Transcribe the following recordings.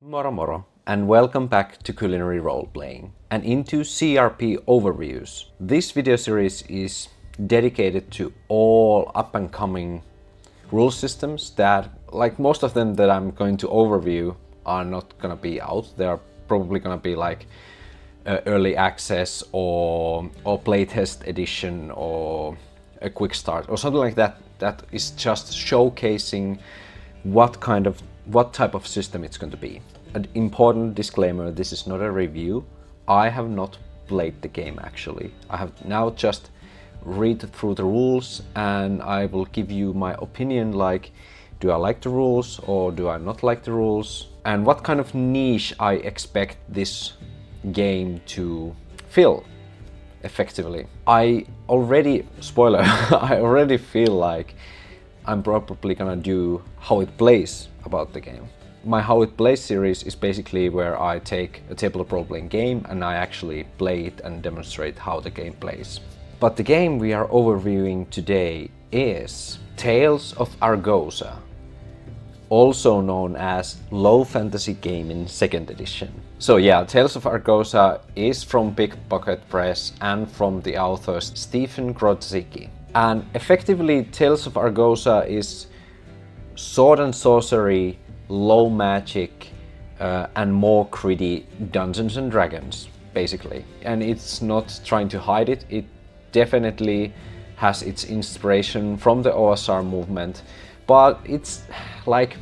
Moro moro, and welcome back to Culinary Roleplaying and into CRP overviews. This video series is dedicated to all up and coming rule systems that, like most of them that I'm going to overview, are not gonna be out. They are probably gonna be like early access or playtest edition or a quick start or something like that. That is just showcasing what type of system it's going to be. An important disclaimer: this is not a review. I have not played the game actually. I have now just read through the rules and I will give you my opinion, like do I like the rules or do I not like the rules, and what kind of niche I expect this game to fill effectively. I already feel like I'm probably gonna do how it plays about the game. My How It Plays series is basically where I take a tabletop role-playing game and I actually play it and demonstrate how the game plays. But the game we are overviewing today is Tales of Argosa, also known as Low Fantasy Gaming 2nd edition. So yeah, Tales of Argosa is from Big Bucket Press and from the authors Stephen Grodzicki. And effectively, Tales of Argosa is sword and sorcery, low magic, and more gritty Dungeons and Dragons, basically. And it's not trying to hide it. It definitely has its inspiration from the OSR movement, but it's like,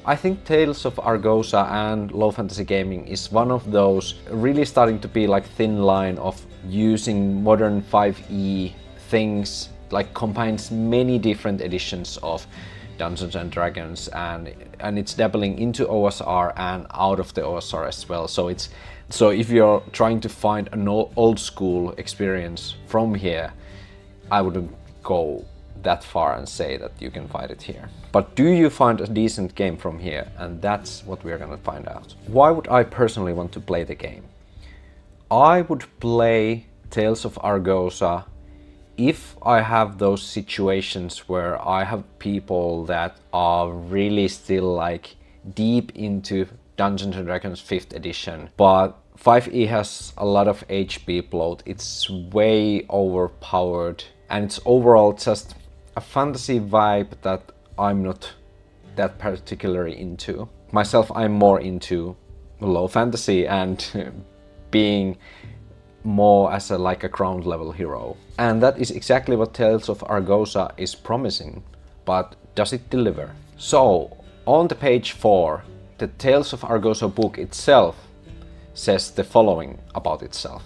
I think Tales of Argosa and Low Fantasy Gaming is one of those really starting to be like thin line of using modern 5e things, like combines many different editions of Dungeons and Dragons, and it's dabbling into OSR and out of the OSR as well. So if you're trying to find an old school experience from here, I wouldn't go that far and say that you can find it here. But do you find a decent game from here? And that's what we're gonna find out. Why would I personally want to play the game? I would play Tales of Argosa if I have those situations where I have people that are really still like deep into Dungeons and Dragons 5th edition, but 5e has a lot of HP bloat, it's way overpowered, and it's overall just a fantasy vibe that I'm not that particularly into. Myself, I'm more into low fantasy and being more as a ground level hero. And that is exactly what Tales of Argosa is promising, but does it deliver? So, on the page 4, the Tales of Argosa book itself says the following about itself.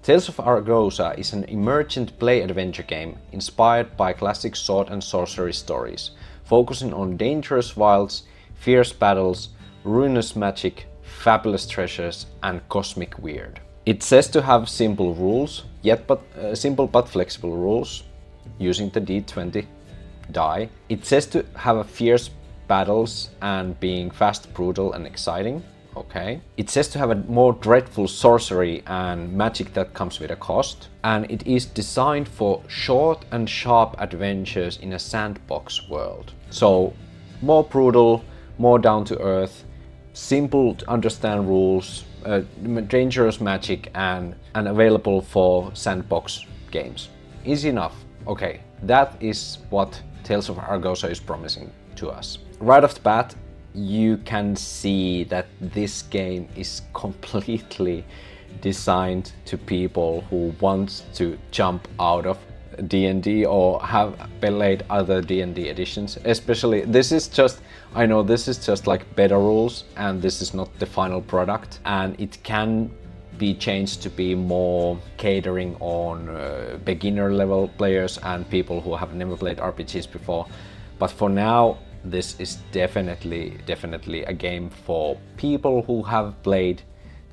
Tales of Argosa is an emergent play adventure game inspired by classic sword and sorcery stories, focusing on dangerous wilds, fierce battles, ruinous magic, fabulous treasures, and cosmic weird. It says to have simple rules, simple but flexible rules, using the D20 die. It says to have fierce battles and being fast, brutal, and exciting. Okay. It says to have a more dreadful sorcery and magic that comes with a cost. And it is designed for short and sharp adventures in a sandbox world. So more brutal, more down to earth, simple to understand rules, dangerous magic, and available for sandbox games. Easy enough. Okay, that is what Tales of Argosa is promising to us. Right off the bat, you can see that this game is completely designed to people who want to jump out of D&D or have played other D&D editions. Especially, I know this is just like beta rules and this is not the final product, and it can be changed to be more catering on beginner level players and people who have never played RPGs before. But for now, this is definitely a game for people who have played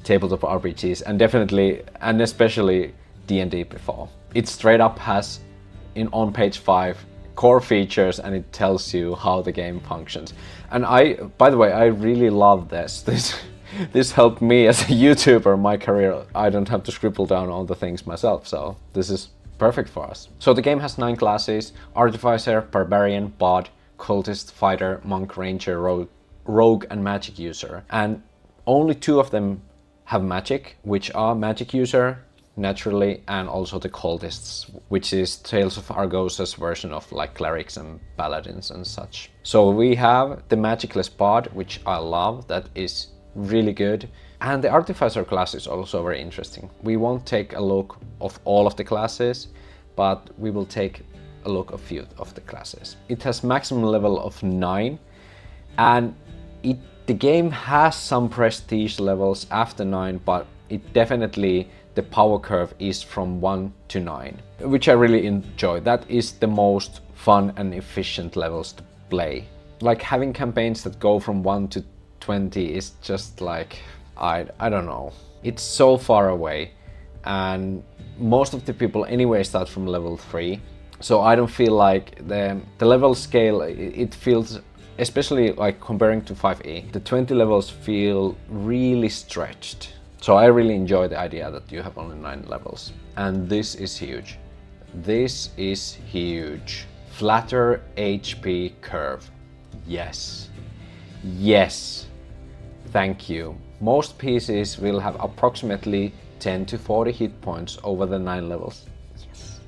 tabletop RPGs and especially D&D before. It straight up has on page 5 core features, and it tells you how the game functions. And by the way, I really love this. This helped me as a YouTuber, my career. I don't have to scribble down all the things myself, so this is perfect for us. So the game has 9 classes: Artificer, Barbarian, Bard, Cultist, Fighter, Monk, Ranger, Rogue, and Magic User. And Only 2 of them have magic, which are magic user, naturally, and also the cultists, which is Tales of Argosa's version of like clerics and paladins and such. So we have the magicless bard, which I love, that is really good. And the artificer class is also very interesting. We won't take a look of all of the classes, but we will take a look of a few of the classes. It has maximum level of 9, and the game has some prestige levels after 9, but it definitely, the power curve is from 1 to 9, which I really enjoy. That is the most fun and efficient levels to play. Like having campaigns that go from 1 to 20 is just like, I don't know. It's so far away, and most of the people anyway start from level 3. So I don't feel like the level scale, it feels, especially like comparing to 5e, the 20 levels feel really stretched. So I really enjoy the idea that you have only 9 levels. And this is huge. This is huge. Flatter HP curve. Yes. Yes. Thank you. Most PCs will have approximately 10 to 40 hit points over the 9 levels. Yes.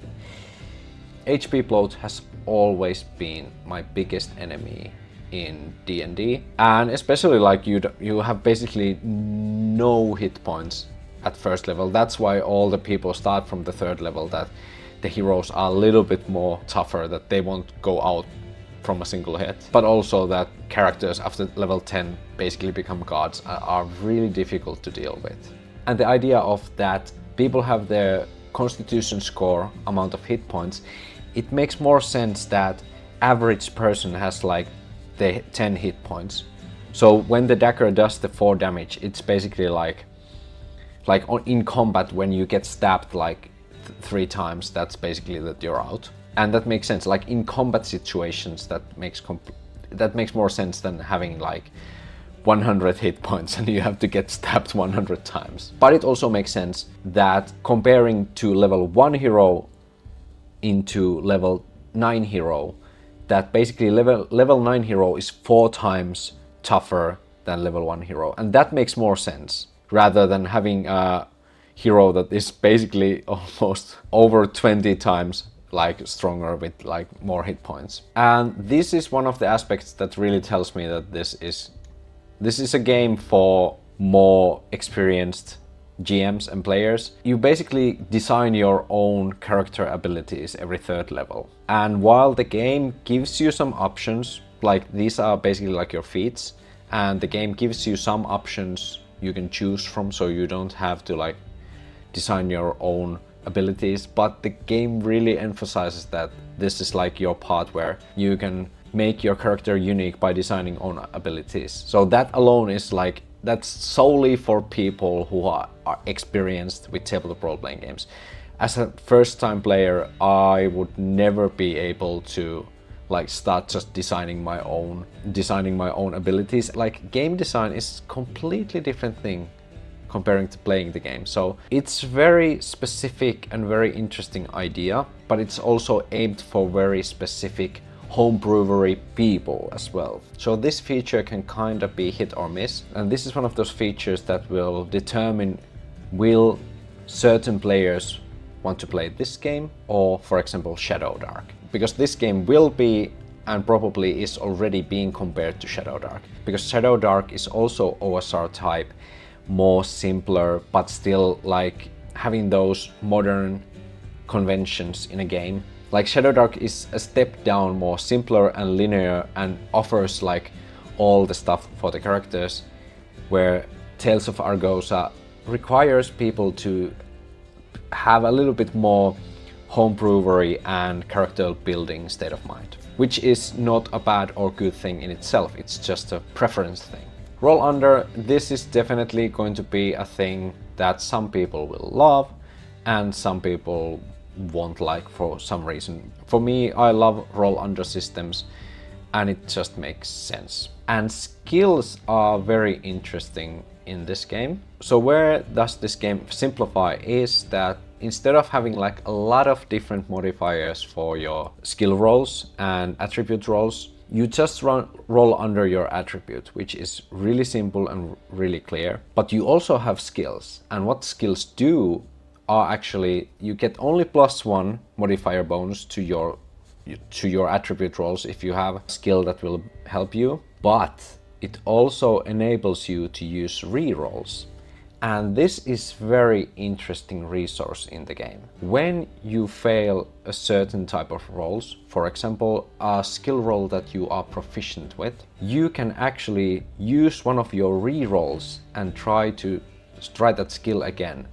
HP bloat has always been my biggest enemy in D&D, and especially like you have basically no hit points at first level. That's why all the people start from the 3rd level, that the heroes are a little bit more tougher, that they won't go out from a single hit. But also that characters after level 10 basically become gods are really difficult to deal with. And the idea of that people have their constitution score amount of hit points, it makes more sense that average person has like the 10 hit points. So when the dagger does the 4 damage, it's basically like in combat when you get stabbed like 3 times, that's basically that you're out. And that makes sense. Like in combat situations, that makes more sense than having like 100 hit points and you have to get stabbed 100 times. But it also makes sense that comparing to level 1 hero into level 9 hero, that basically level 9 hero is 4 times tougher than level 1 hero. And that makes more sense, rather than having a hero that is basically almost over 20 times like stronger with like more hit points. And this is one of the aspects that really tells me that this is a game for more experienced GMs and players. You basically design your own character abilities every 3rd level. And while the game gives you some options, like these are basically like your feats, and the game gives you some options you can choose from, so you don't have to like design your own abilities, but the game really emphasizes that this is like your part where you can make your character unique by designing own abilities. So that alone is like, that's solely for people who are experienced with tabletop role-playing games. As a first-time player, I would never be able to like start just designing my own abilities. Like game design is completely different thing comparing to playing the game. So it's very specific and very interesting idea, but it's also aimed for very specific home brewery people as well. So this feature can kind of be hit or miss, and this is one of those features that will determine will certain players want to play this game or, for example, Shadow Dark, because this game will be and probably is already being compared to Shadow Dark, because Shadow Dark is also OSR type, more simpler, but still like having those modern conventions in a game. Like Shadow Dark is a step down, more simpler and linear, and offers like all the stuff for the characters, where Tales of Argosa requires people to have a little bit more home brewery and character building state of mind, which is not a bad or good thing in itself, it's just a preference thing. Roll Under, this is definitely going to be a thing that some people will love and some people won't like for some reason. For me, I love roll under systems and it just makes sense. And skills are very interesting in this game. So where does this game simplify is that instead of having like a lot of different modifiers for your skill rolls and attribute rolls, You just roll under your attribute, which is really simple and really clear. But you also have skills, and what skills do are actually you get only +1 modifier bonus to your attribute rolls if you have a skill that will help you, but it also enables you to use rerolls. And this is very interesting resource in the game. When you fail a certain type of rolls, for example, a skill roll that you are proficient with, you can actually use one of your rerolls and try that skill again.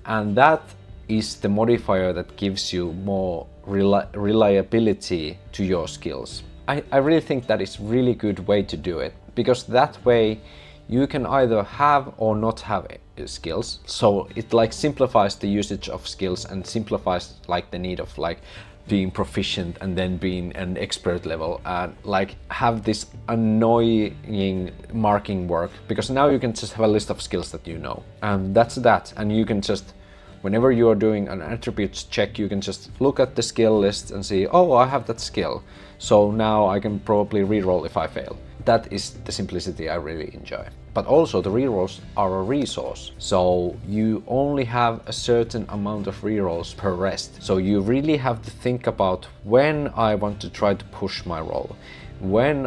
And that is the modifier that gives you more reliability to your skills. I really think that is really good way to do it, because that way you can either have or not have skills. So it like simplifies the usage of skills and simplifies like the need of like being proficient and then being an expert level and like have this annoying marking work, because now you can just have a list of skills that you know, and that's that. And you can just, whenever you are doing an attributes check, you can just look at the skill list and see, oh, I have that skill, so now I can probably reroll if I fail. That is the simplicity I really enjoy. But also the rerolls are a resource, so you only have a certain amount of rerolls per rest. So you really have to think about when I want to try to push my roll, when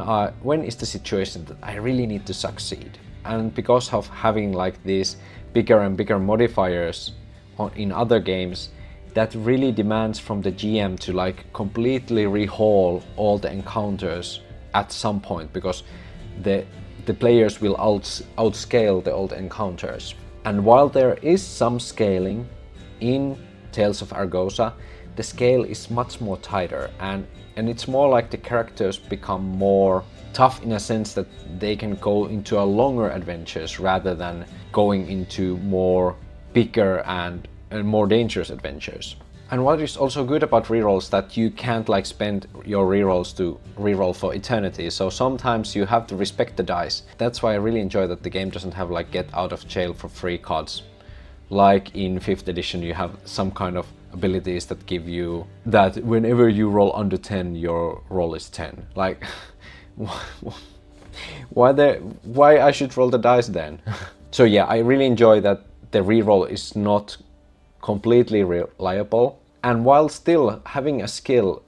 is the situation that I really need to succeed. And because of having like these bigger and bigger modifiers in other games, that really demands from the GM to like completely rehaul all the encounters at some point, because the players will outscale the old encounters. And while there is some scaling in Tales of Argosa, the scale is much more tighter, and it's more like the characters become more tough in a sense that they can go into a longer adventures rather than going into more bigger and more dangerous adventures. And what is also good about rerolls, that you can't like spend your rerolls to reroll for eternity, so sometimes you have to respect the dice. That's why I really enjoy that the game doesn't have like get out of jail for free cards. Like in 5th edition you have some kind of abilities that give you that whenever you roll under 10 your roll is 10. Like why I should roll the dice then? So yeah, I really enjoy that the reroll is not completely reliable, and while still having a skill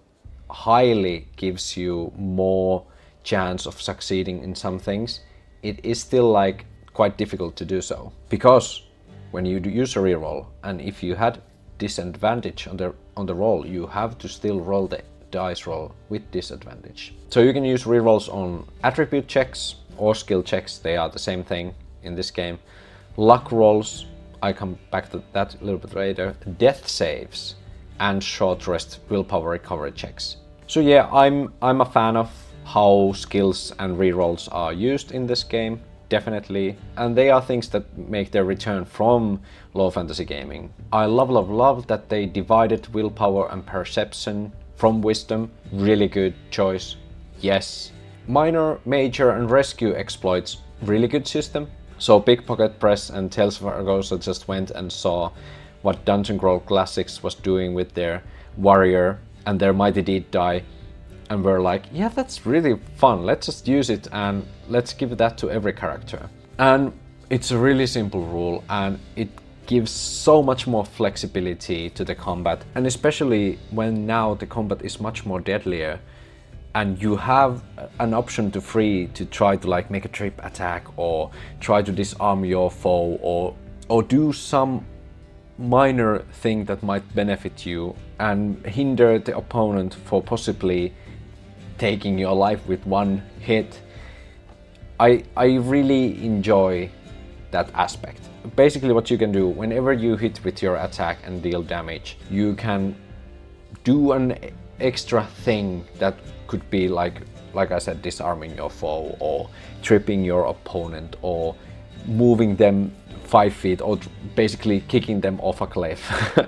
highly gives you more chance of succeeding in some things, it is still like quite difficult to do so, because when you use a reroll and if you had disadvantage on the roll, you have to still roll the dice roll with disadvantage. So you can use rerolls on attribute checks or skill checks, they are the same thing in this game. Luck rolls, I come back to that a little bit later, death saves, and short rest willpower recovery checks. So yeah, I'm a fan of how skills and rerolls are used in this game, definitely, and they are things that make their return from low fantasy gaming. I love that they divided willpower and perception from wisdom, really good choice, yes. Minor, major and rescue exploits, really good system. So Pickpocket Press and Tales of Argosa just went and saw what Dungeon Crawl Classics was doing with their warrior and their mighty deed die, and we're like, yeah, that's really fun, let's just use it and let's give that to every character. And it's a really simple rule, and it gives so much more flexibility to the combat, and especially when now the combat is much more deadlier and you have an option to free to try to like make a trip attack or try to disarm your foe or do some minor thing that might benefit you and hinder the opponent for possibly taking your life with one hit. I really enjoy that aspect. Basically what you can do, whenever you hit with your attack and deal damage, you can do an extra thing that could be like I said, disarming your foe or tripping your opponent or moving them 5 feet or basically kicking them off a cliff.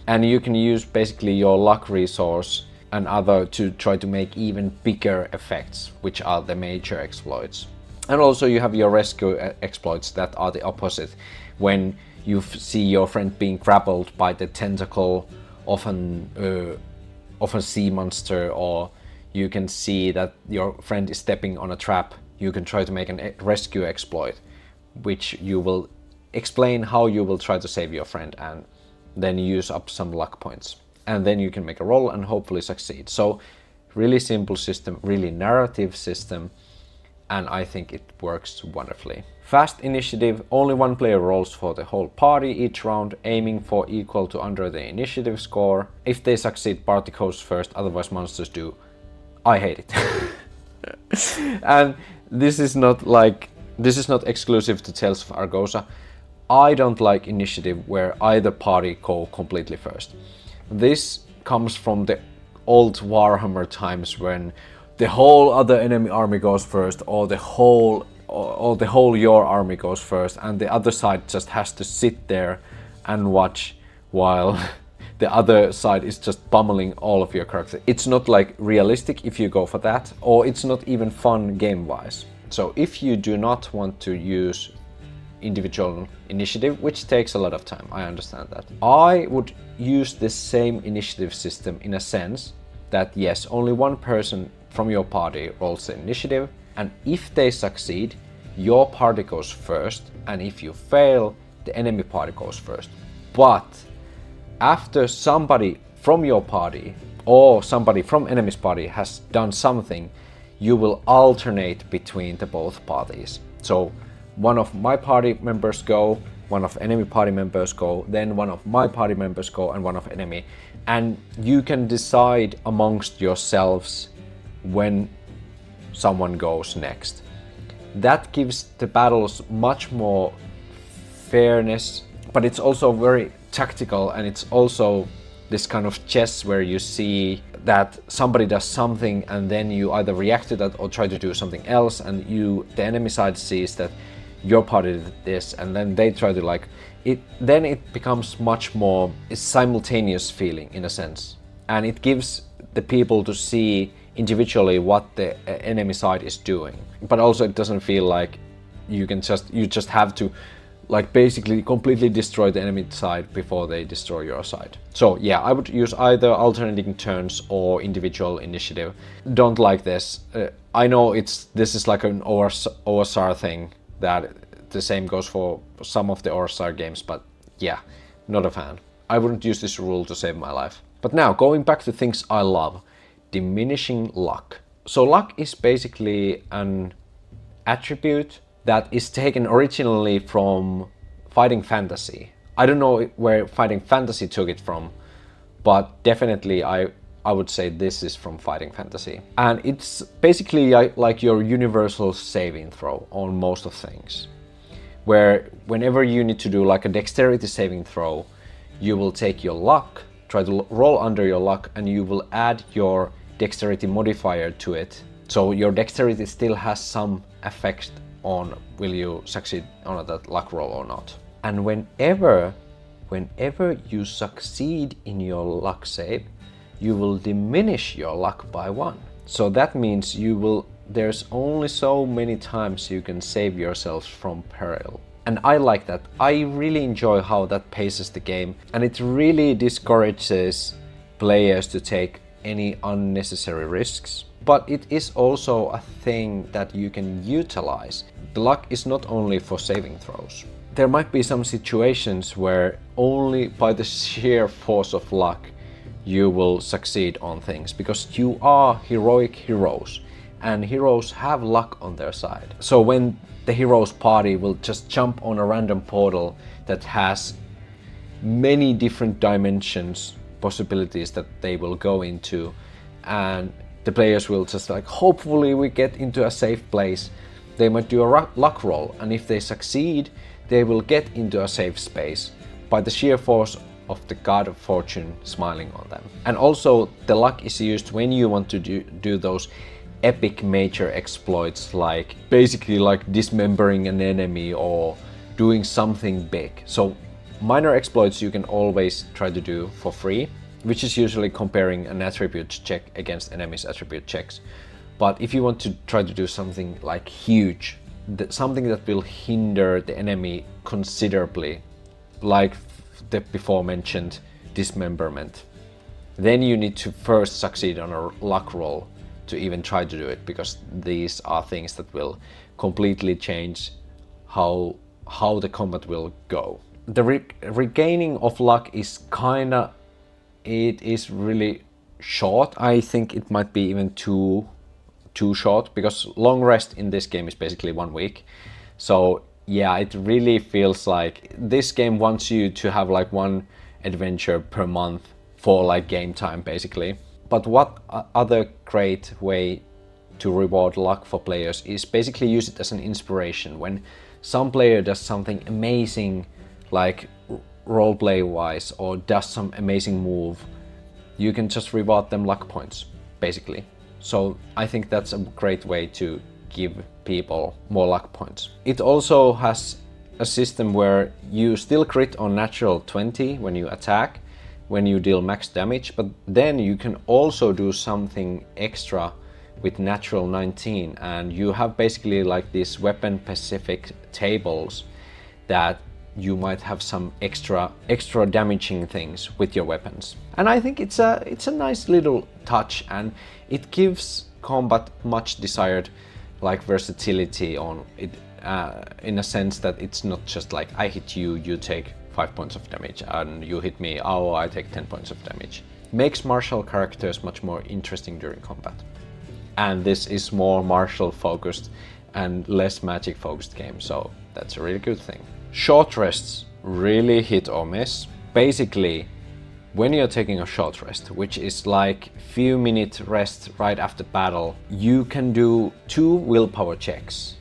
And you can use basically your luck resource and other to try to make even bigger effects, which are the major exploits. And also you have your rescue exploits that are the opposite. When you see your friend being grappled by the tentacle of a sea monster, or you can see that your friend is stepping on a trap, you can try to make a rescue exploit, which you will explain how you will try to save your friend and then use up some luck points. And then you can make a roll and hopefully succeed. So really simple system, really narrative system, and I think it works wonderfully. Fast initiative, only one player rolls for the whole party each round, aiming for equal to under the initiative score. If they succeed, party goes first, otherwise monsters do. I hate it. And this is not exclusive to Tales of Argosa. I don't like initiative where either party go completely first. This comes from the old Warhammer times when the whole other enemy army goes first, or the whole your army goes first, and the other side just has to sit there and watch while the other side is just pummeling all of your characters. It's not like realistic if you go for that, or it's not even fun game-wise. So if you do not want to use individual initiative, which takes a lot of time, I understand that. I would use this same initiative system in a sense that yes, only one person from your party rolls the initiative, and if they succeed, your party goes first, and if you fail, the enemy party goes first. But after somebody from your party or somebody from enemy's party has done something, you will alternate between the both parties. So one of my party members go, one of enemy party members go, then one of my party members go, and one of enemy. And you can decide amongst yourselves when someone goes next. That gives the battles much more fairness, but it's also very tactical, and it's also this kind of chess where you see that somebody does something and then you either react to that or try to do something else, and the enemy side sees that your party did this and then they try to like it. Then it becomes much more a simultaneous feeling in a sense, and it gives the people to see individually what the enemy side is doing, but also it doesn't feel like you just have to like basically completely destroy the enemy side before they destroy your side. So yeah, I would use either alternating turns or individual initiative. Don't like this. I know this is like an OSR thing, that the same goes for some of the OSR games, but yeah, not a fan. I wouldn't use this rule to save my life. But now, going back to things I love. Diminishing luck. So luck is basically an attribute that is taken originally from Fighting Fantasy. I don't know where Fighting Fantasy took it from, but definitely I would say this is from Fighting Fantasy. And it's basically like your universal saving throw on most of things, where whenever you need to do like a dexterity saving throw, you will take your luck, try to roll under your luck, and you will add your dexterity modifier to it. So your dexterity still has some effect on will you succeed on that luck roll or not. And whenever you succeed in your luck save, you will diminish your luck by 1. So that means there's only so many times you can save yourselves from peril. And I like that. I really enjoy how that paces the game, and it really discourages players to take any unnecessary risks. But it is also a thing that you can utilize. The luck is not only for saving throws. There might be some situations where only by the sheer force of luck you will succeed on things, because you are heroic heroes, and heroes have luck on their side. So when the hero's party will just jump on a random portal that has many different dimensions, possibilities that they will go into, and the players will just like, hopefully we get into a safe place. They might do a luck roll, and if they succeed, they will get into a safe space by the sheer force of the god of fortune smiling on them. And also the luck is used when you want to do those epic major exploits, like basically like dismembering an enemy or doing something big. So minor exploits you can always try to do for free, which is usually comparing an attribute check against enemy's attribute checks. But if you want to try to do something like huge, something that will hinder the enemy considerably, like the before mentioned dismemberment, then you need to first succeed on a luck roll to even try to do it, because these are things that will completely change how the combat will go. The regaining of luck is it is really short. I think it might be even too short, because long rest in this game is basically 1 week. So yeah, it really feels like this game wants you to have like one adventure per month for like game time basically. But what other great way to reward luck for players is basically use it as an inspiration. When some player does something amazing, like roleplay wise, or does some amazing move, you can just reward them luck points basically. So I think that's a great way to give people more luck points. It also has a system where you still crit on natural 20 when you attack, when you deal max damage, but then you can also do something extra with natural 19, and you have basically like these weapon specific tables that you might have some extra damaging things with your weapons. And I think it's a nice little touch, and it gives combat much desired like versatility on it, in a sense that it's not just like I hit you, you take 5 points of damage, and you hit me, oh, I take 10 points of damage. Makes martial characters much more interesting during combat. And this is more martial focused and less magic focused game, so that's a really good thing. Short rests really hit or miss. Basically, when you're taking a short rest, which is like few minute rest right after battle, you can do 2 willpower checks.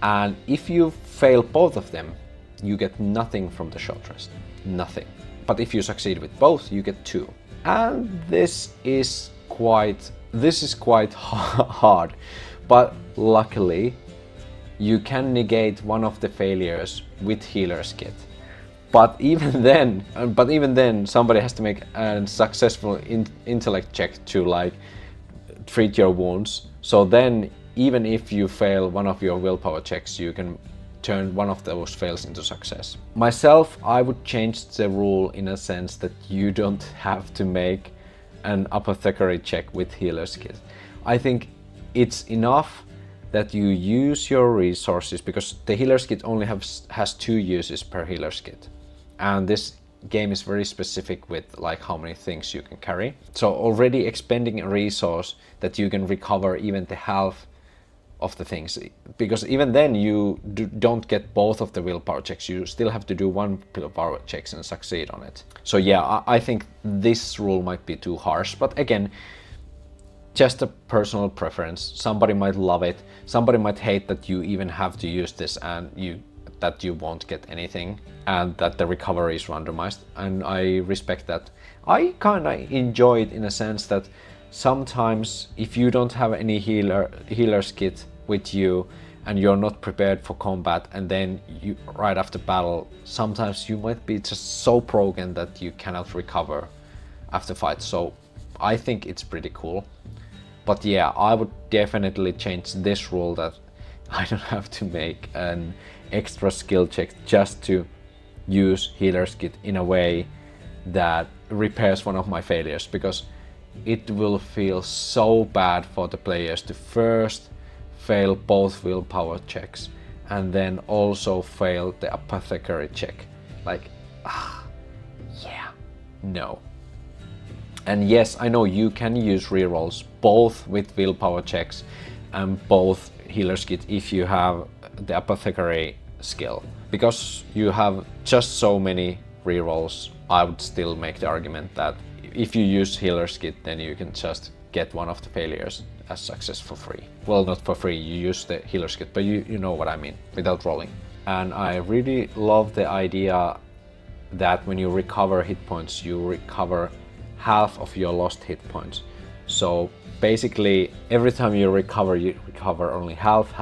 And if you fail both of them, you get nothing from the short rest. Nothing. But if you succeed with both, you get 2. And this is quite hard. But luckily, you can negate one of the failures with healer's kit. But even then, somebody has to make a successful intellect check to like treat your wounds. So then, even if you fail one of your willpower checks, you can turn one of those fails into success. Myself, I would change the rule in a sense that you don't have to make an apothecary check with healer's kit. I think it's enough that you use your resources, because the healer's kit only has 2 uses per healer's kit. And this game is very specific with like how many things you can carry. So already expending a resource that you can recover even the half of the things, because even then you don't get both of the willpower checks. You still have to do 1 willpower checks and succeed on it. So yeah, I think this rule might be too harsh, but again, just a personal preference. Somebody might love it, somebody might hate that you even have to use this and that you won't get anything, and that the recovery is randomized, and I respect that. I kinda enjoy it in a sense that sometimes if you don't have any healer's kit with you and you're not prepared for combat, and then you right after battle, sometimes you might be just so broken that you cannot recover after fight. So I think it's pretty cool. But yeah, I would definitely change this rule that I don't have to make an extra skill check just to use healer's kit in a way that repairs one of my failures, because it will feel so bad for the players to first fail both willpower checks and then also fail the apothecary check. Like, yeah, no. And yes, I know you can use rerolls both with willpower checks and both healer's kit if you have the apothecary skill. Because you have just so many rerolls, I would still make the argument that if you use healer's kit, then you can just get one of the failures as success for free. Well, not for free, you use the healer's kit, but you know what I mean, without rolling. And I really love the idea that when you recover hit points, you recover half of your lost hit points. So basically, every time you recover only half.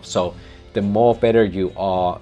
So the more better you are,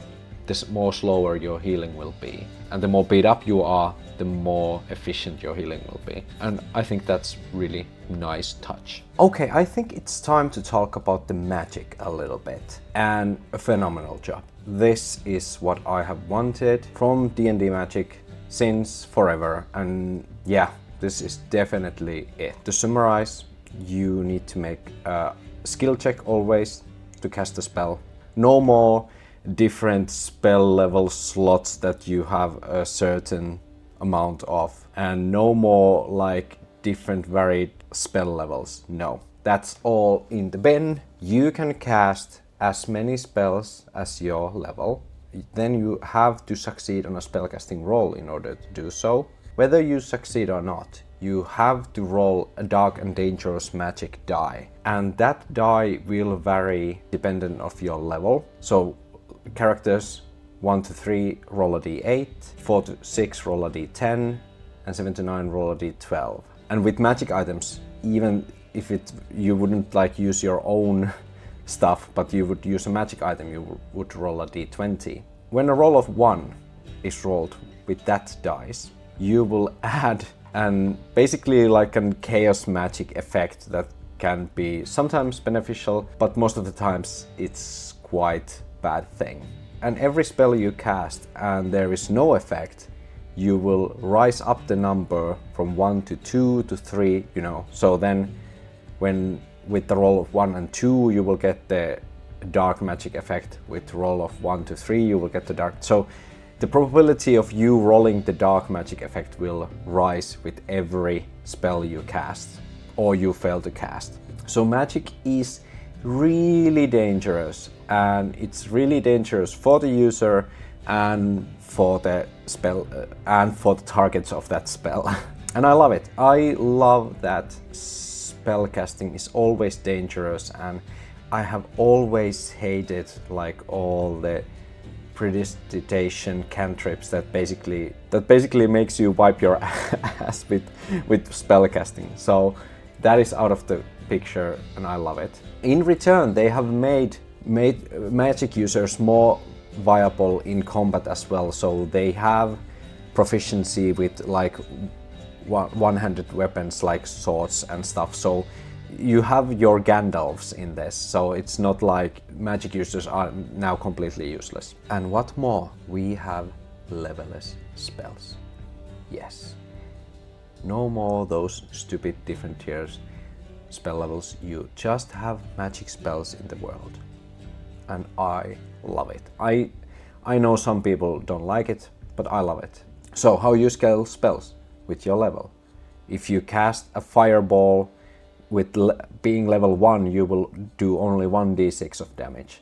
the more slower your healing will be. And the more beat up you are, the more efficient your healing will be. And I think that's really nice touch. Okay, I think it's time to talk about the magic a little bit. And a phenomenal job. This is what I have wanted from D&D Magic since forever. And yeah, this is definitely it. To summarize, you need to make a skill check always to cast a spell. No more different spell level slots that you have a certain amount of, and no more like different varied spell levels. No, that's all in the bin. You can cast as many spells as your level. Then you have to succeed on a spellcasting roll in order to do so. Whether you succeed or not, you have to roll a dark and dangerous magic die, and that die will vary dependent of your level. So characters 1 to 3 roll a d8, 4 to 6 roll a d10, and 7 to 9 roll a d12. And with magic items, even if you wouldn't like use your own stuff, but you would use a magic item, you would roll a d20. When a roll of 1 is rolled with that dice, you will add basically like a chaos magic effect that can be sometimes beneficial, but most of the times it's quite bad thing. And every spell you cast and there is no effect, you will rise up the number from 1 to 2 to 3, you know. So then when with the roll of 1 and 2 you will get the dark magic effect. With roll of 1 to 3 you will get the dark. So the probability of you rolling the dark magic effect will rise with every spell you cast or you fail to cast. So magic is really dangerous, and it's really dangerous for the user and for the spell and for the targets of that spell. And I love it. I love that spellcasting is always dangerous, and I have always hated like all the prestidigitation cantrips that basically makes you wipe your ass with spellcasting. So that is out of the picture, and I love it. In return, they have made magic users more viable in combat as well. So they have proficiency with like one-handed weapons like swords and stuff. So you have your Gandalfs in this, so it's not like magic users are now completely useless. And what more? We have levelless spells. Yes. No more those stupid different tiers spell levels. You just have magic spells in the world. And I love it. I know some people don't like it, but I love it. So how you scale spells? With your level. If you cast a fireball with being level 1, you will do only 1d6 of damage.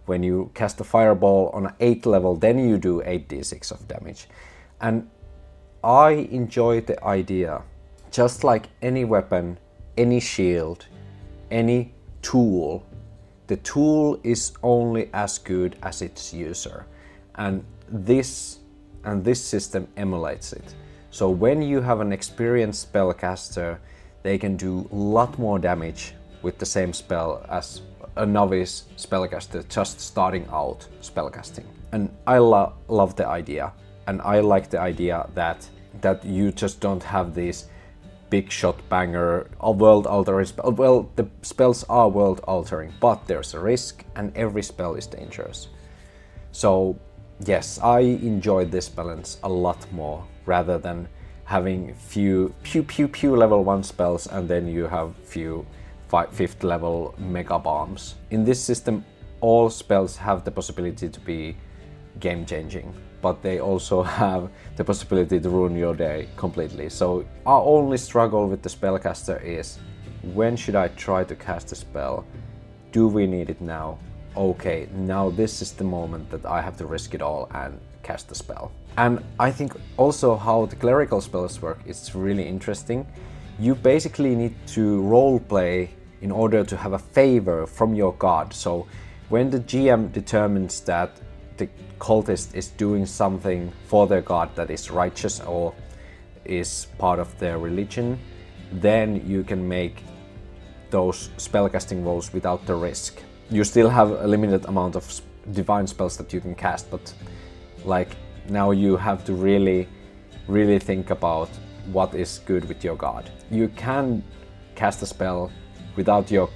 When you cast a fireball on an 8th level, then you do 8d6 of damage. And I enjoy the idea, just like any weapon, any shield, any tool, the tool is only as good as its user. And this system emulates it. So when you have an experienced spellcaster, they can do a lot more damage with the same spell as a novice spellcaster just starting out spellcasting. And I love the idea, and I like the idea that you just don't have these big shot banger world altering spell. Well, the spells are world altering, but there's a risk, and every spell is dangerous. So yes, I enjoy this balance a lot more rather than having few pew level 1 spells and then you have few 5th level mega bombs. In this system, all spells have the possibility to be game changing, but they also have the possibility to ruin your day completely. So our only struggle with the spellcaster is, when should I try to cast a spell? Do we need it now? Okay, now this is the moment that I have to risk it all and cast the spell. And I think also how the clerical spells work is really interesting. You basically need to roleplay in order to have a favor from your god. So when the GM determines that the cultist is doing something for their god that is righteous or is part of their religion, then you can make those spellcasting rolls without the risk. You still have a limited amount of divine spells that you can cast, but like now you have to really think about what is good with your god. You can cast a spell without your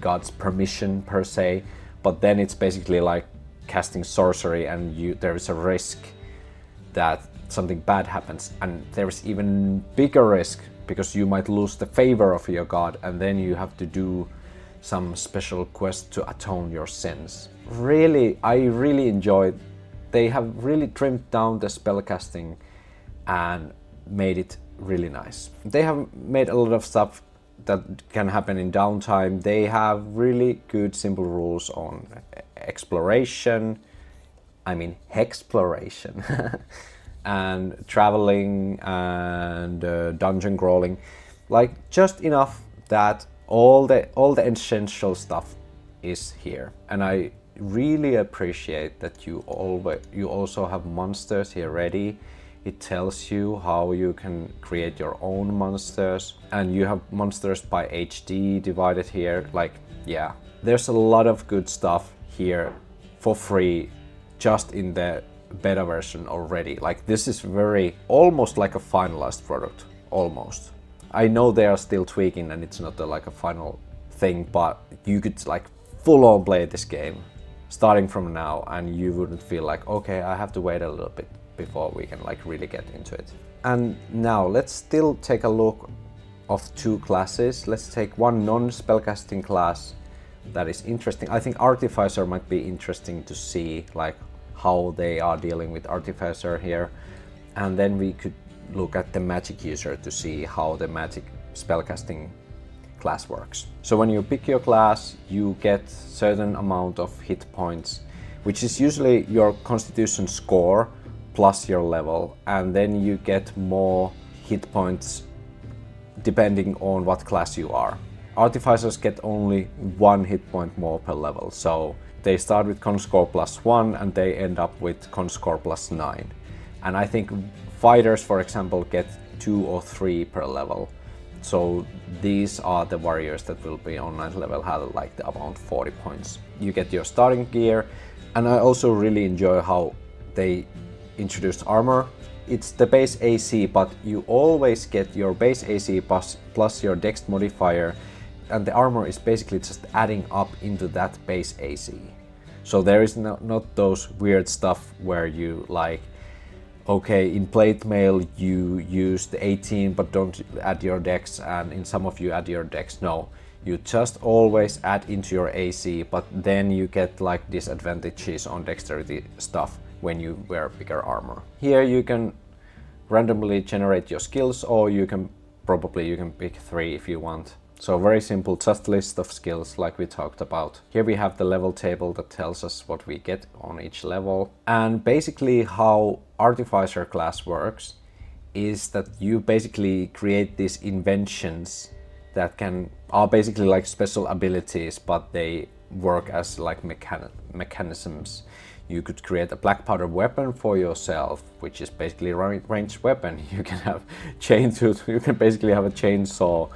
god's permission per se, but then it's basically like casting sorcery, and there is a risk that something bad happens, and there is even bigger risk because you might lose the favor of your god, and then you have to do some special quest to atone your sins. Really, I really enjoyed. They have really trimmed down the spellcasting and made it really nice. They have made a lot of stuff that can happen in downtime. They have really good simple rules on exploration, I mean hexploration, and traveling and dungeon crawling. Like just enough that all the essential stuff is here. And I really appreciate that you also have monsters here ready. It tells you how you can create your own monsters, and you have monsters by HD divided here. Like, yeah, there's a lot of good stuff here for free just in the beta version already. Like, this is almost like a finalized product, almost. I know they are still tweaking and it's not like a final thing, but you could like full on play this game starting from now, and you wouldn't feel like, okay, I have to wait a little bit before we can like really get into it. And now let's still take a look of two classes. Let's take one non-spellcasting class that is interesting. I think Artificer might be interesting to see like how they are dealing with Artificer here. And then we could look at the magic user to see how the magic spellcasting class works. So when you pick your class, you get certain amount of hit points, which is usually your constitution score plus your level, and then you get more hit points depending on what class you are. Artificers get only 1 hit point more per level, so they start with con score +1 and they end up with con score +9. And I think fighters, for example, get 2 or 3 per level. So these are the warriors that will be on 9th level, have like around 40 points. You get your starting gear, and I also really enjoy how they introduced armor. It's the base AC, but you always get your base AC plus your dex modifier, and the armor is basically just adding up into that base AC. So there is not those weird stuff where you like, okay, in plate mail you use the 18 but don't add your dex, and in some of you add your dex. No, you just always add into your AC, but then you get like disadvantages on dexterity stuff when you wear bigger armor. Here you can randomly generate your skills, or you can pick 3 if you want. So very simple, just list of skills like we talked about. Here we have the level table that tells us what we get on each level. And basically how Artificer class works is that you basically create these inventions that are basically like special abilities, but they work as like mechanisms. You could create a black powder weapon for yourself, which is basically a ranged weapon. You can have you can basically have a chainsaw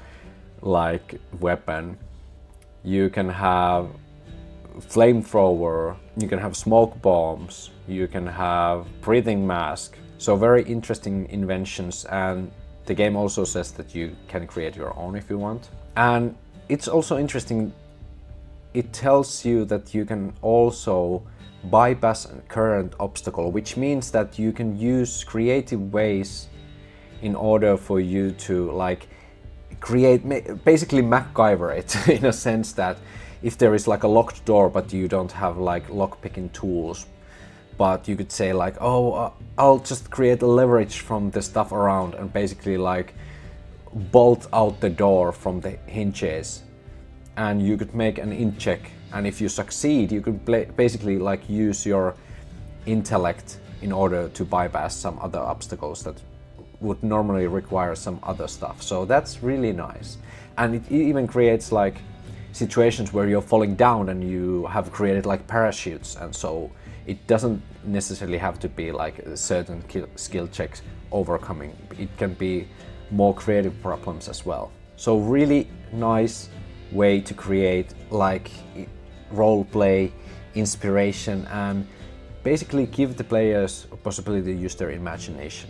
like weapon. You can have flamethrower, you can have smoke bombs, you can have breathing mask. So very interesting inventions, and the game also says that you can create your own if you want. And it's also interesting, it tells you that you can also bypass a current obstacle, which means that you can use creative ways in order for you to like basically MacGyver it in a sense that if there is like a locked door but you don't have like lockpicking tools, but you could say like, oh, I'll just create a leverage from the stuff around and basically like bolt out the door from the hinges, and you could make an int check, and if you succeed you could basically like use your intellect in order to bypass some other obstacles that would normally require some other stuff. So that's really nice. And it even creates like situations where you're falling down and you have created like parachutes, and so it doesn't necessarily have to be like a certain skill checks overcoming. It can be more creative problems as well. So really nice way to create like role play, inspiration, and basically give the players a possibility to use their imagination.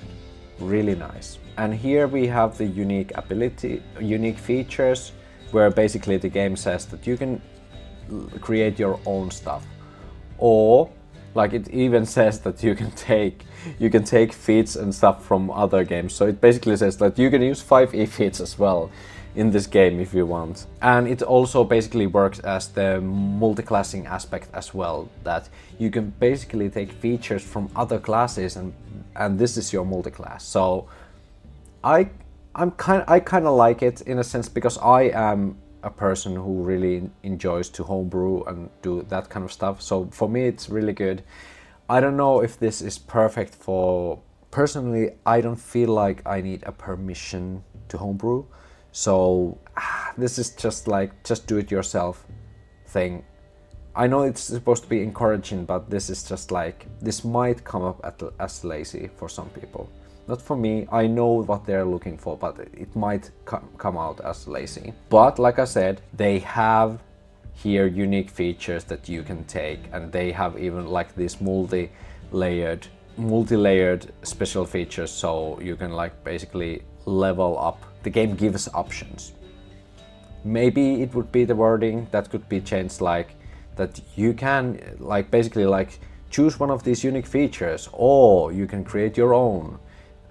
Really nice. And here we have the unique features, where basically the game says that you can create your own stuff, or Like it even says that you can take feats and stuff from other games. So it basically says that you can use 5e feats as well in this game if you want. And it also basically works as the multi-classing aspect as well, that you can basically take features from other classes and this is your multi-class. So I kind of like it in a sense, because I am a person who really enjoys to homebrew and do that kind of stuff. So for me it's really good. I don't know if this is perfect for... Personally, I don't feel like I need a permission to homebrew. So this is just like, just do it yourself thing. I know it's supposed to be encouraging, but this is just like, this might come up as lazy for some people. Not for me, I know what they're looking for, but it might come out as lazy. But like I said, they have here unique features that you can take, and they have even like these multi-layered special features, so you can like basically level up. The game gives options. Maybe it would be the wording that could be changed, like that you can like basically like choose one of these unique features, or you can create your own.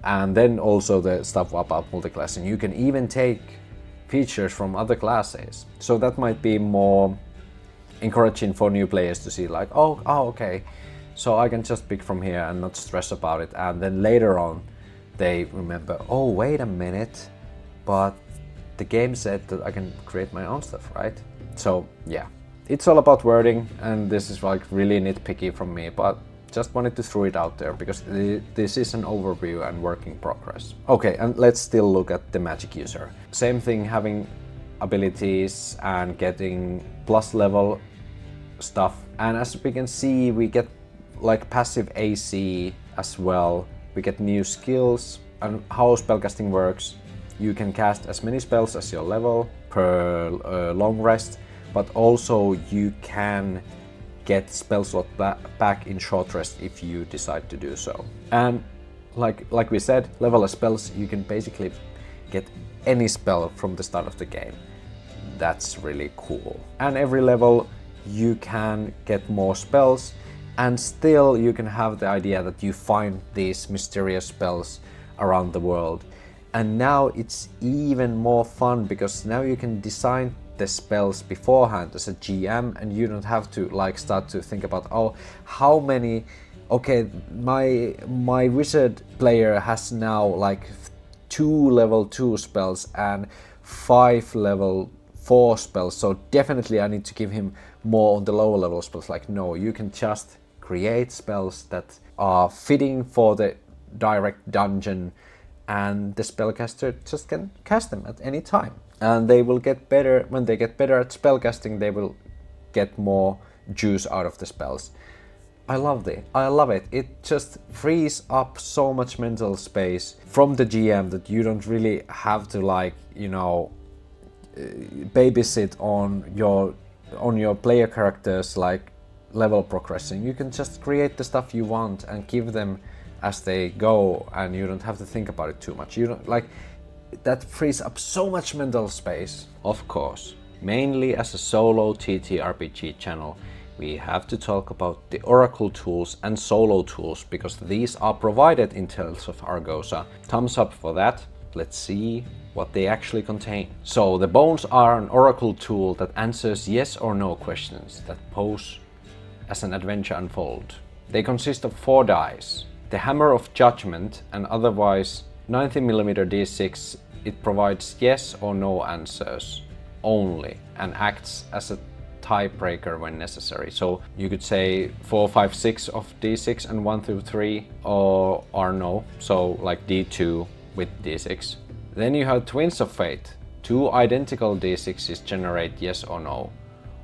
And then also the stuff about multi-classing. You can even take features from other classes. So that might be more encouraging for new players to see like, oh okay, so I can just pick from here and not stress about it. And then later on they remember, oh wait a minute, but the game said that I can create my own stuff, right? So yeah, it's all about wording, and this is like really nitpicky from me, but just wanted to throw it out there because this is an overview and work in progress. Okay, and let's still look at the magic user. Same thing, having abilities and getting plus level stuff. And as we can see, we get like passive AC as well. We get new skills, and how spellcasting works. You can cast as many spells as your level per long rest, but also you can get spell slot back in short rest if you decide to do so. And like we said, level as spells, you can basically get any spell from the start of the game. That's really cool. And every level you can get more spells, and still you can have the idea that you find these mysterious spells around the world. And now it's even more fun because now you can design the spells beforehand as a GM, and you don't have to like start to think about, oh, how many, okay, my wizard player has now like 2 level 2 spells and 5 level 4 spells, so definitely I need to give him more on the lower level spells. Like, no, you can just create spells that are fitting for the direct dungeon, and the spellcaster just can cast them at any time. And they will get better. When they get better at spellcasting, they will get more juice out of the spells. I love it. It just frees up so much mental space from the GM that you don't really have to like, you know, babysit on your player characters like level progressing. You can just create the stuff you want and give them as they go, and you don't have to think about it too much. You don't like... That frees up so much mental space. Of course, mainly as a solo TTRPG channel, we have to talk about the Oracle tools and solo tools, because these are provided in Tales of Argosa. Thumbs up for that. Let's see what they actually contain. So the bones are an Oracle tool that answers yes or no questions that pose as an adventure unfolds. They consist of 4 dice. The Hammer of Judgment, and otherwise 90mm D6, it provides yes or no answers only and acts as a tiebreaker when necessary. So you could say 4, 5, 6 of D6 and 1 through 3 are no, so like D2 with D6. Then you have Twins of Fate. 2 identical D6s generate yes or no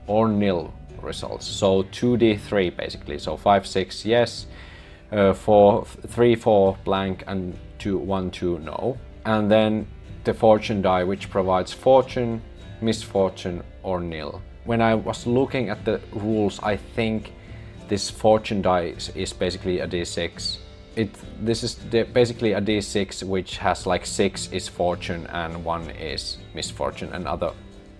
or nil results. So 2D3 basically, so 5, 6 yes, 4, 3, 4 blank, and 2, 1, 2 no. And then the Fortune die, which provides fortune, misfortune or nil. When I was looking at the rules, I think this Fortune die is basically a D6. This is basically a D6 which has like 6 is fortune and 1 is misfortune, and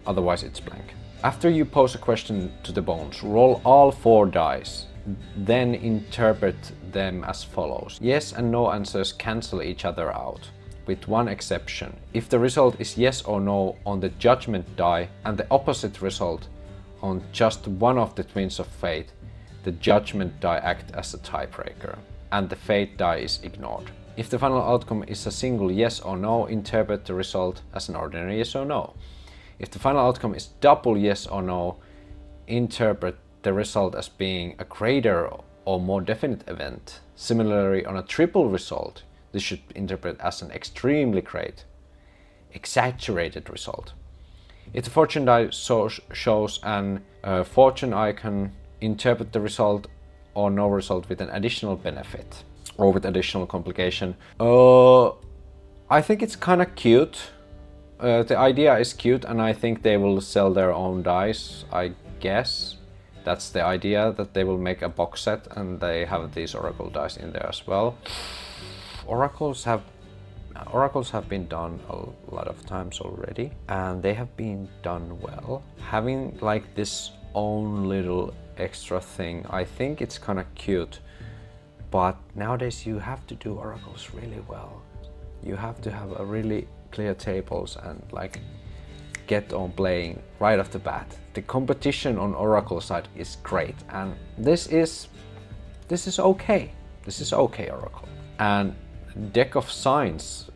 otherwise it's blank. After you pose a question to the bones, roll all 4 dice. then interpret them as follows. Yes and no answers cancel each other out, with one exception. If the result is yes or no on the judgment die and the opposite result on just one of the twins of fate, the judgment die act as a tiebreaker, and the fate die is ignored. If the final outcome is a single yes or no, interpret the result as an ordinary yes or no. If the final outcome is double yes or no, interpret the result as being a greater or more definite event. Similarly, on a triple result, this should interpret as an extremely great, exaggerated result. If the fortune die shows an fortune icon, interpret the result or no result with an additional benefit or with additional complication. I think it's kind of cute. The idea is cute, and I think they will sell their own dice, I guess. That's the idea, that they will make a box set and they have these oracle dice in there as well. Oracles have been done a lot of times already, and they have been done well. Having like this own little extra thing, I think it's kind of cute. But nowadays you have to do oracles really well. You have to have a really clear tables and like get on playing right off the bat. The competition on oracle side is great, and this is okay. This is okay oracle. And deck of signs,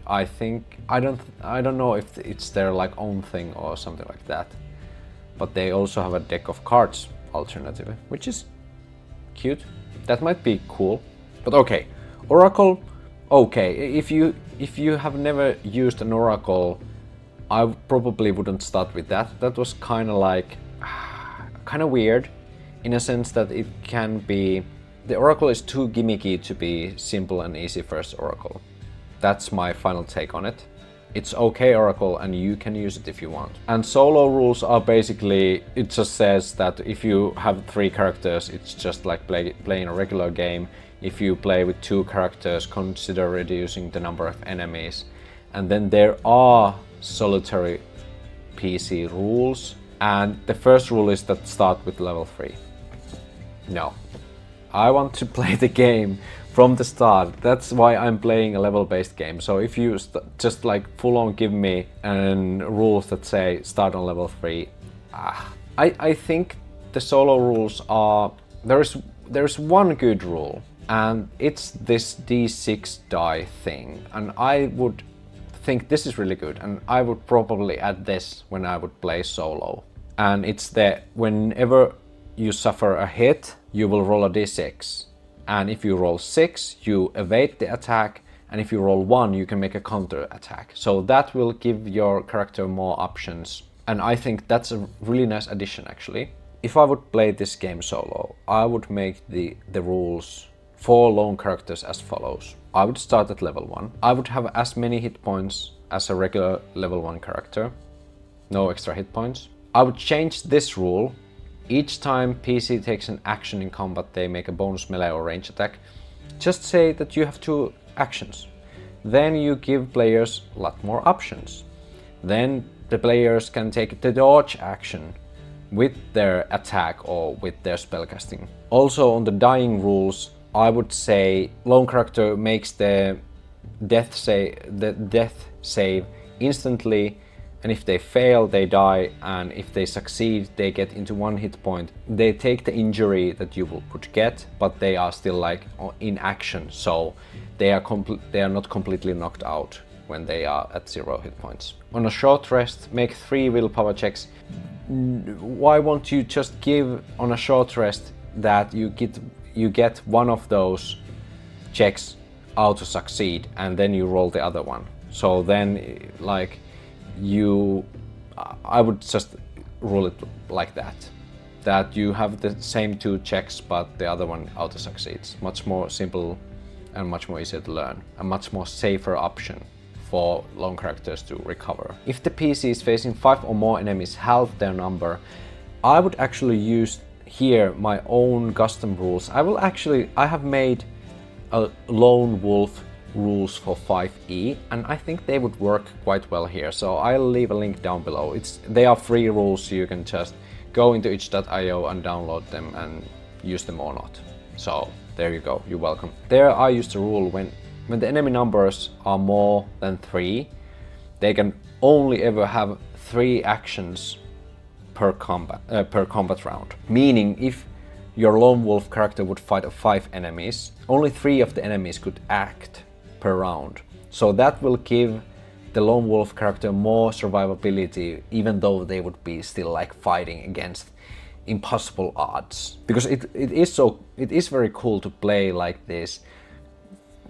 I think I don't know if it's their like own thing or something like that, but they also have a deck of cards alternative, which is cute. That might be cool. But okay, oracle, okay. If you have never used an oracle, I probably wouldn't start with that. That was kind of like kind of weird, in a sense that it can be, the oracle is too gimmicky to be simple and easy first oracle. That's my final take on it. It's okay oracle, and you can use it if you want. And solo rules are basically, it just says that if you have 3 characters, it's just like playing a regular game. If you play with 2 characters, consider reducing the number of enemies. And then there are solitary PC rules, and the first rule is that start with level 3. No, I want to play the game from the start. That's why I'm playing a level-based game. So if you just like full-on give me rules that say start on level 3, I think the solo rules are, there's one good rule, and it's this D6 die thing, and I would think this is really good, and I would probably add this when I would play solo. And it's that whenever you suffer a hit, you will roll a d6, and if you roll 6, you evade the attack, and if you roll 1, you can make a counter attack. So that will give your character more options, and I think that's a really nice addition actually. If I would play this game solo, I would make the rules for lone characters as follows. I would start at level 1. I would have as many hit points as a regular level 1 character. No extra hit points. I would change this rule. Each time PC takes an action in combat, they make a bonus melee or range attack. Just say that you have 2 actions. Then you give players a lot more options. Then the players can take the dodge action with their attack or with their spellcasting. Also on the dying rules, I would say lone character makes the death save instantly, and if they fail, they die, and if they succeed, they get into 1 hit point. They take the injury that you would get, but they are still like in action, so they are not completely knocked out when they are at 0 hit points. On a short rest, make 3 willpower checks. Why won't you just give on a short rest that you get one of those checks auto succeed, and then you roll the other one? So then like I would just rule it like that you have the same 2 checks, but the other one auto succeeds. Much more simple and much more easier to learn, a much more safer option for lone characters to recover. If the PC is facing 5 or more enemies, halve their number. I would actually use here my own custom rules. I have made a lone wolf rules for 5e, and I think they would work quite well here, so I'll leave a link down below. They are free rules, so you can just go into itch.io and download them and use them or not. So there you go, you're welcome. There I used the rule when the enemy numbers are more than 3, they can only ever have 3 actions per combat round. Meaning if your lone wolf character would fight 5 enemies, only 3 of the enemies could act per round. So that will give the lone wolf character more survivability, even though they would be still like fighting against impossible odds. Because it is very cool to play like this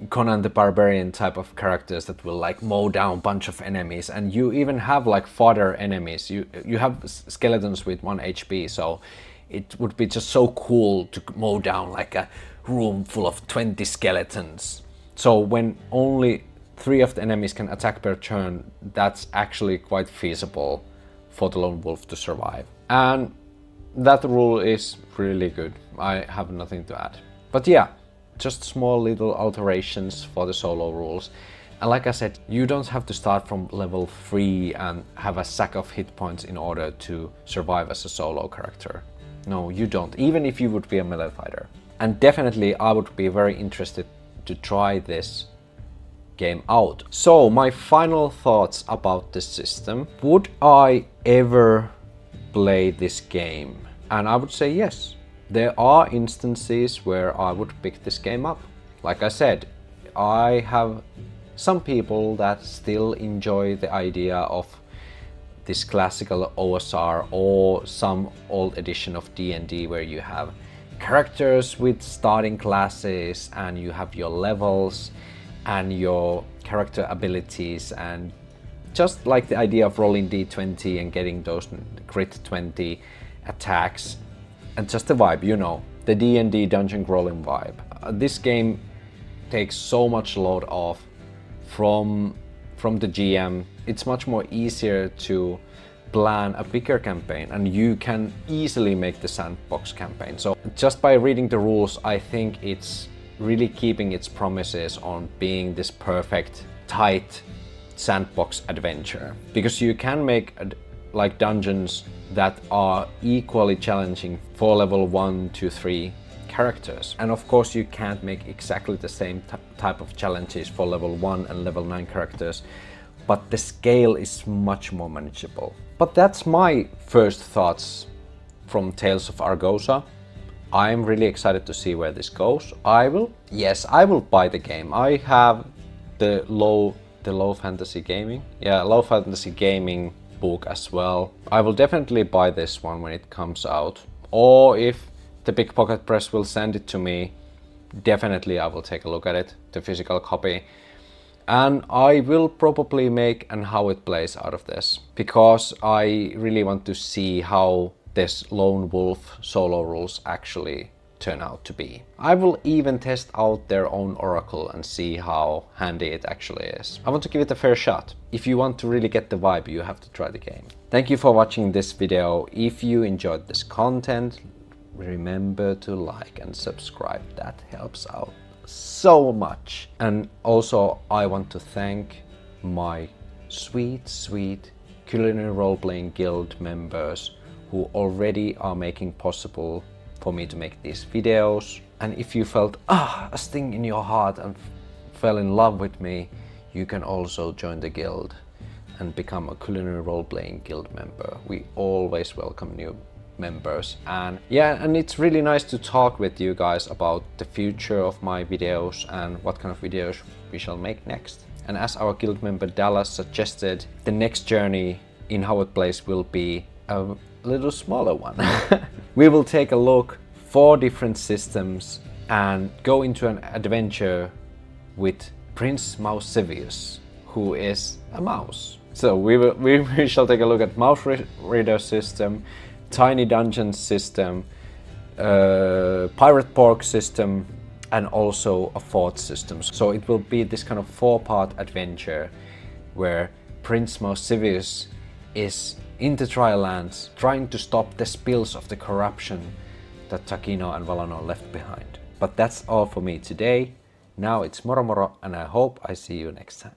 Conan the Barbarian type of characters that will like mow down a bunch of enemies, and you even have like fodder enemies. You have skeletons with 1 HP, so it would be just so cool to mow down like a room full of 20 skeletons. So when only 3 of the enemies can attack per turn, that's actually quite feasible for the lone wolf to survive. And that rule is really good. I have nothing to add. But yeah, just small little alterations for the solo rules. And like I said, you don't have to start from level 3 and have a sack of hit points in order to survive as a solo character. No, you don't, even if you would be a melee fighter. And definitely I would be very interested to try this game out. So my final thoughts about this system. Would I ever play this game? And I would say yes. There are instances where I would pick this game up. Like I said, I have some people that still enjoy the idea of this classical OSR or some old edition of D&D where you have characters with starting classes and you have your levels and your character abilities, and just like the idea of rolling d20 and getting those crit 20 attacks, and just the vibe, you know, the D&D dungeon crawling vibe. This game takes so much load off from the GM. It's much more easier to plan a bigger campaign, and you can easily make the sandbox campaign. So just by reading the rules, I think it's really keeping its promises on being this perfect, tight sandbox adventure. Because you can make like dungeons that are equally challenging for level 1 to 3 characters. And of course you can't make exactly the same type of challenges for level 1 and level 9 characters, but the scale is much more manageable. But that's my first thoughts from Tales of Argosa. I'm really excited to see where this goes. I will buy the game. I have the low fantasy gaming. Yeah, low fantasy gaming book as well. I will definitely buy this one when it comes out, or if the Big Pocket Press will send it to me, definitely I will take a look at it, the physical copy. And I will probably make an how it plays out of this, because I really want to see how this lone wolf solo rules actually turn out to be. I will even test out their own oracle and see how handy it actually is. I want to give it a fair shot. If you want to really get the vibe, you have to try the game. Thank you for watching this video. If you enjoyed this content, remember to like and subscribe. That helps out so much. And also I want to thank my sweet Culinary Roleplaying Guild members who already are making possible for me to make these videos. And if you felt a sting in your heart and fell in love with me, you can also join the guild and become a Culinary Roleplaying Guild member. We always welcome new members. And yeah, and it's really nice to talk with you guys about the future of my videos and what kind of videos we shall make next. And as our guild member Dallas suggested, the next journey in How It Plays will be a little smaller one. We will take a look 4 different systems and go into an adventure with Prince Mousevius, who is a mouse. So we shall take a look at mouse reader system, tiny dungeon system, pirate pork system, and also a fort system. So it will be this kind of 4-part adventure where Prince Mousevius is in the Trilands trying to stop the spills of the corruption that Takino and Valano left behind. But that's all for me today. Now it's moro moro, and I hope I see you next time.